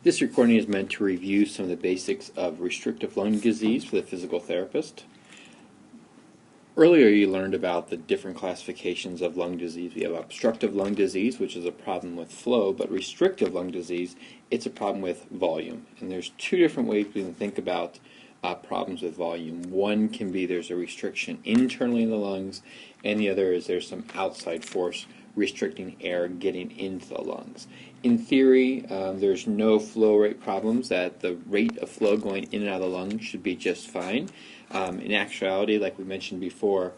This recording is meant to review some of the basics of restrictive lung disease for the physical therapist. Earlier you learned about the different classifications of lung disease. We have obstructive lung disease, which is a problem with flow, but restrictive lung disease, it's a problem with volume. And there's two different ways we can think about problems with volume. One can be there's a restriction internally in the lungs, and the other is there's some outside force restricting air getting into the lungs. In theory, there's no flow rate problems, that the rate of flow going in and out of the lungs should be just fine. In actuality, like we mentioned before,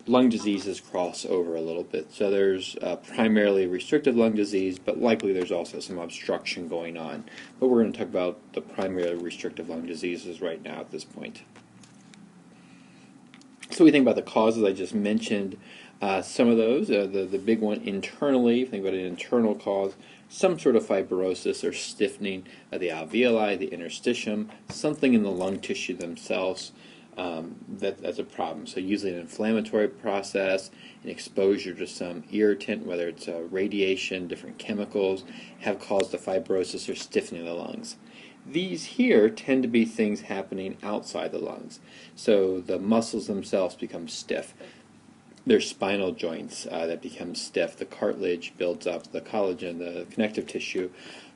lung diseases cross over a little bit. So there's primarily restrictive lung disease, but likely there's also some obstruction going on. But we're going to talk about the primary restrictive lung diseases right now at this point. So we think about the causes I just mentioned. Some of those, the big one internally, think about an internal cause, some sort of fibrosis or stiffening of the alveoli, the interstitium, something in the lung tissue themselves that's a problem. So usually an inflammatory process, an exposure to some irritant, whether it's radiation, different chemicals, have caused a fibrosis or stiffening of the lungs. These here tend to be things happening outside the lungs. So the muscles themselves become stiff. There's spinal joints that become stiff. The cartilage builds up. The collagen, the connective tissue,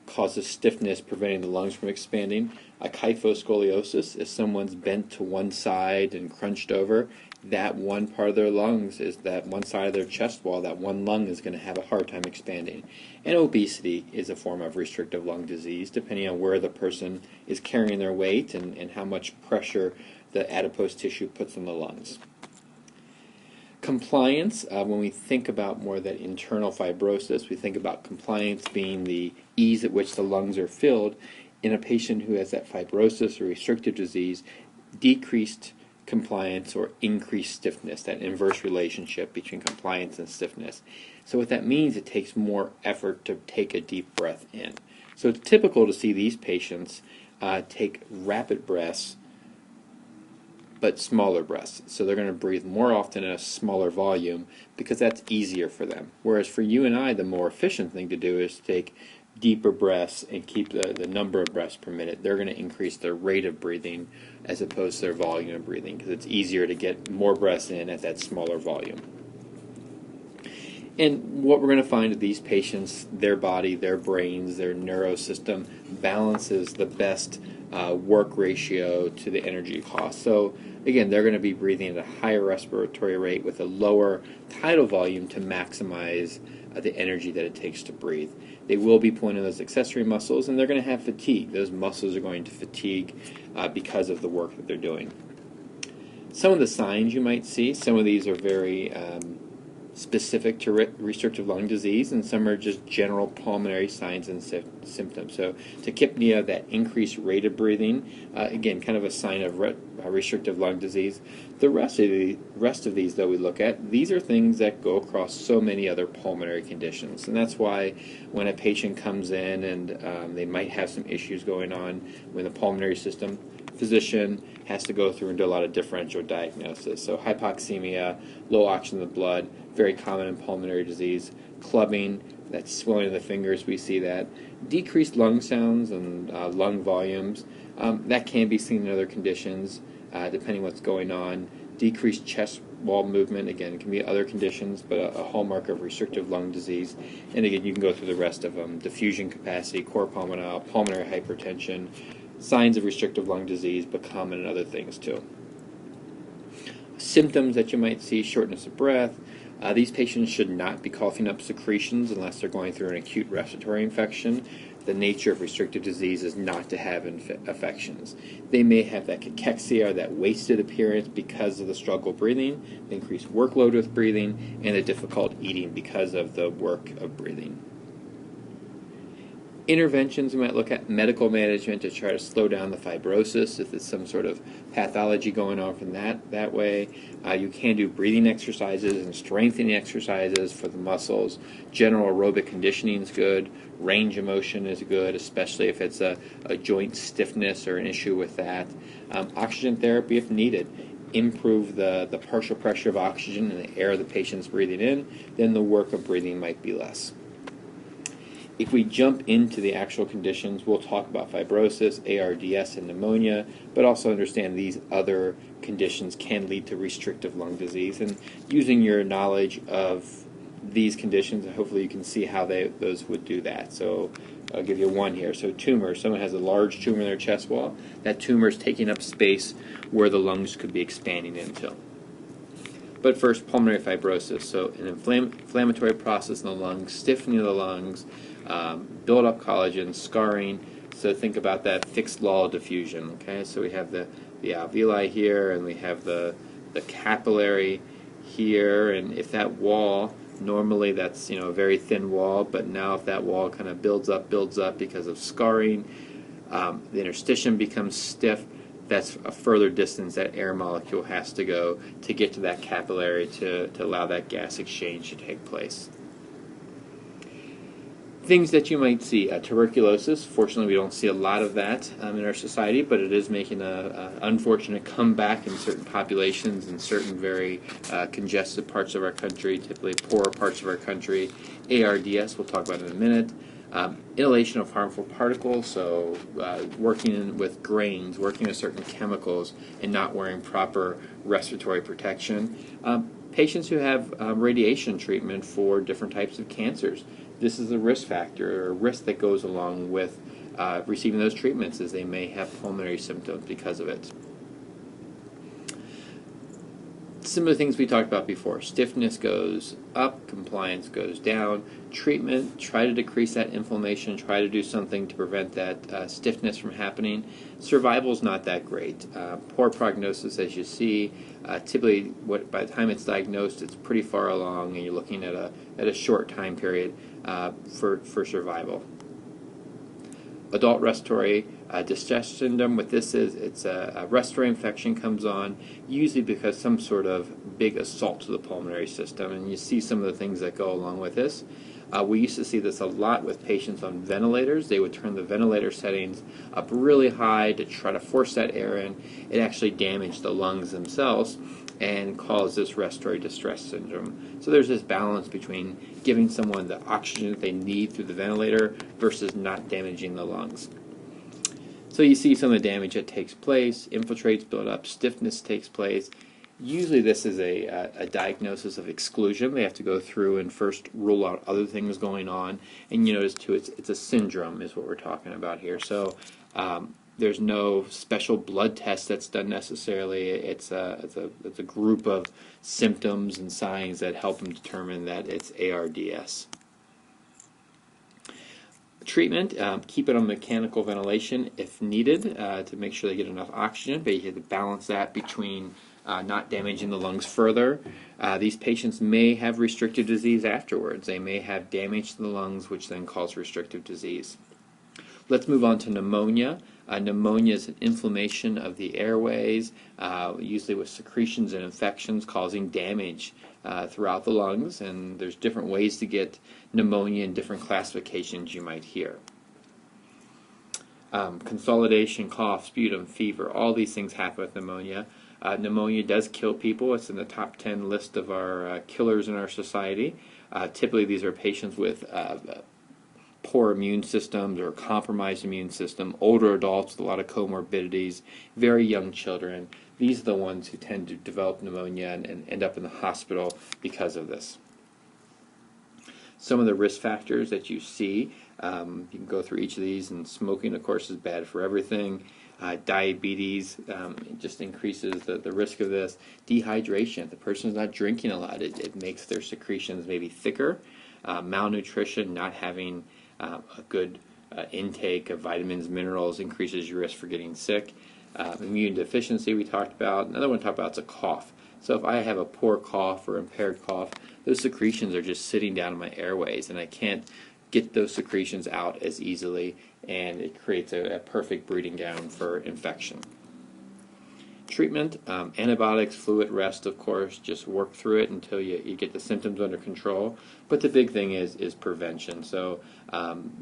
causes stiffness, preventing the lungs from expanding. A kyphoscoliosis is someone's bent to one side and crunched over. That one part of their lungs is that one side of their chest wall. That one lung is going to have a hard time expanding. And obesity is a form of restrictive lung disease, depending on where the person is carrying their weight and how much pressure the adipose tissue puts on the lungs. Compliance, when we think about more that internal fibrosis, we think about compliance being the ease at which the lungs are filled. In a patient who has that fibrosis or restrictive disease, decreased compliance or increased stiffness, that inverse relationship between compliance and stiffness. So what that means, it takes more effort to take a deep breath in. So it's typical to see these patients take rapid breaths, but smaller breaths. So they're going to breathe more often in a smaller volume because that's easier for them. Whereas for you and I, the more efficient thing to do is take deeper breaths and keep the number of breaths per minute. They're going to increase their rate of breathing as opposed to their volume of breathing because it's easier to get more breaths in at that smaller volume. And what we're going to find with these patients, their body, their brains, their neurosystem balances the best work ratio to the energy cost. So again, they're going to be breathing at a higher respiratory rate with a lower tidal volume to maximize the energy that it takes to breathe. They will be pulling in those accessory muscles, and they're going to have fatigue. Those muscles are going to fatigue because of the work that they're doing. Some of the signs you might see, some of these are very specific to restrictive lung disease, and some are just general pulmonary signs and symptoms. So tachypnea, that increased rate of breathing, again, kind of a sign of restrictive lung disease. The rest of these, though, we look at, these are things that go across so many other pulmonary conditions. And that's why when a patient comes in and they might have some issues going on with the pulmonary system, physician has to go through and do a lot of differential diagnosis. So hypoxemia, low oxygen in the blood, very common in pulmonary disease. Clubbing, that swelling of the fingers, we see that. Decreased lung sounds and lung volumes, that can be seen in other conditions, depending what's going on. Decreased chest wall movement, again, it can be other conditions, but a hallmark of restrictive lung disease. And again, you can go through the rest of them. Diffusion capacity, cor pulmonale, pulmonary hypertension, signs of restrictive lung disease, but common in other things too. Symptoms that you might see, shortness of breath. These patients should not be coughing up secretions unless they're going through an acute respiratory infection. The nature of restrictive disease is not to have infections. They may have that cachexia or that wasted appearance because of the struggle breathing, the increased workload with breathing, and the difficult eating because of the work of breathing. Interventions, we might look at medical management to try to slow down the fibrosis if there's some sort of pathology going on from that way. You can do breathing exercises and strengthening exercises for the muscles. General aerobic conditioning is good. Range of motion is good, especially if it's a joint stiffness or an issue with that. Oxygen therapy if needed. Improve the partial pressure of oxygen in the air the patient's breathing in, then the work of breathing might be less. If we jump into the actual conditions, we'll talk about fibrosis, ARDS, and pneumonia, but also understand these other conditions can lead to restrictive lung disease. And using your knowledge of these conditions, hopefully you can see how those would do that. So I'll give you one here. So tumor, someone has a large tumor in their chest wall. That tumor is taking up space where the lungs could be expanding into. But first, pulmonary fibrosis. So an inflammatory process in the lungs, stiffening of the lungs, build up collagen, scarring. So think about that fixed wall diffusion. Okay, so we have the alveoli here, and we have the capillary here, and if that wall, normally that's a very thin wall, but now if that wall kind of builds up because of scarring, the interstitium becomes stiff. That's a further distance that air molecule has to go to get to that capillary to allow that gas exchange to take place. Things that you might see, tuberculosis. Fortunately, we don't see a lot of that in our society, but it is making an unfortunate comeback in certain populations in certain very congested parts of our country, typically poorer parts of our country. ARDS, we'll talk about in a minute. Inhalation of harmful particles, so working with grains, working with certain chemicals, and not wearing proper respiratory protection. Patients who have radiation treatment for different types of cancers. This is a risk factor or a risk that goes along with receiving those treatments, as they may have pulmonary symptoms because of it. Similar things we talked about before. Stiffness goes up, compliance goes down. Treatment, try to decrease that inflammation, try to do something to prevent that stiffness from happening. Survival is not that great. Poor prognosis, as you see. Typically, by the time it's diagnosed, it's pretty far along, and you're looking at a short time period for survival. Adult respiratory distress syndrome, what this is, it's a respiratory infection comes on, usually because some sort of big assault to the pulmonary system, and you see some of the things that go along with this. We used to see this a lot with patients on ventilators. They would turn the ventilator settings up really high to try to force that air in. It actually damaged the lungs themselves and caused this respiratory distress syndrome. So there's this balance between giving someone the oxygen that they need through the ventilator versus not damaging the lungs. So you see some of the damage that takes place, infiltrates build up, stiffness takes place. Usually this is a diagnosis of exclusion. They have to go through and first rule out other things going on. And you notice too, it's a syndrome is what we're talking about here. So there's no special blood test that's done necessarily. It's a group of symptoms and signs that help them determine that it's ARDS. Treatment, keep it on mechanical ventilation if needed to make sure they get enough oxygen, but you have to balance that between not damaging the lungs further. These patients may have restrictive disease afterwards. They may have damage to the lungs, which then causes restrictive disease. Let's move on to pneumonia. Pneumonia is an inflammation of the airways, usually with secretions and infections causing damage throughout the lungs, and there's different ways to get pneumonia in different classifications you might hear. Consolidation, cough, sputum, fever, all these things happen with pneumonia. Pneumonia does kill people. It's in the top 10 list of our killers in our society. Typically these are patients with poor immune systems or compromised immune system, older adults with a lot of comorbidities, very young children. These are the ones who tend to develop pneumonia and end up in the hospital because of this. Some of the risk factors that you see, you can go through each of these, and smoking, of course, is bad for everything. Diabetes just increases the risk of this. Dehydration, if the person's not drinking a lot, it makes their secretions maybe thicker. Malnutrition, not having a good intake of vitamins, minerals, increases your risk for getting sick. Immune deficiency we talked about. Another one to talk about is a cough. So if I have a poor cough or impaired cough, those secretions are just sitting down in my airways, and I can't get those secretions out as easily, and it creates a perfect breeding ground for infection. Treatment, antibiotics, fluid, rest, of course, just work through it until you get the symptoms under control. But the big thing is prevention. So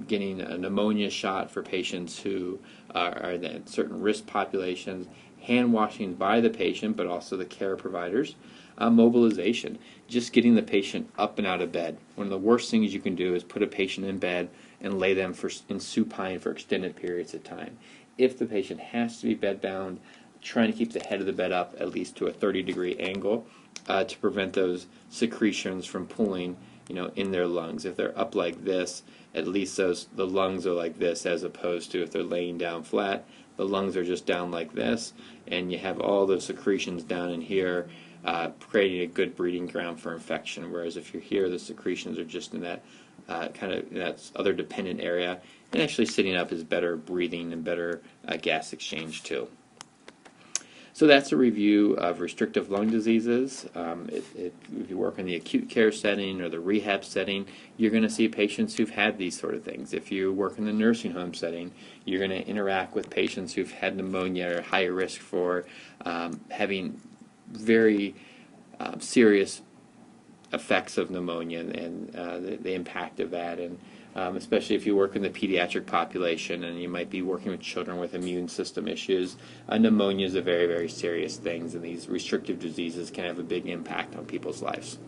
getting a pneumonia shot for patients who are in certain risk populations, hand washing by the patient, but also the care providers. Mobilization, just getting the patient up and out of bed. One of the worst things you can do is put a patient in bed and lay them in supine for extended periods of time. If the patient has to be bedbound, trying to keep the head of the bed up at least to a 30-degree angle to prevent those secretions from pooling, in their lungs. If they're up like this, at least the lungs are like this, as opposed to if they're laying down flat, the lungs are just down like this, and you have all those secretions down in here, creating a good breeding ground for infection. Whereas if you're here, the secretions are just in that that other dependent area, and actually sitting up is better breathing and better gas exchange too. So that's a review of restrictive lung diseases. If you work in the acute care setting or the rehab setting, you're going to see patients who've had these sort of things. If you work in the nursing home setting, you're going to interact with patients who've had pneumonia or higher risk for having very serious effects of pneumonia and the impact of that, and especially if you work in the pediatric population and you might be working with children with immune system issues. Pneumonia is a very, very serious thing, and these restrictive diseases can have a big impact on people's lives.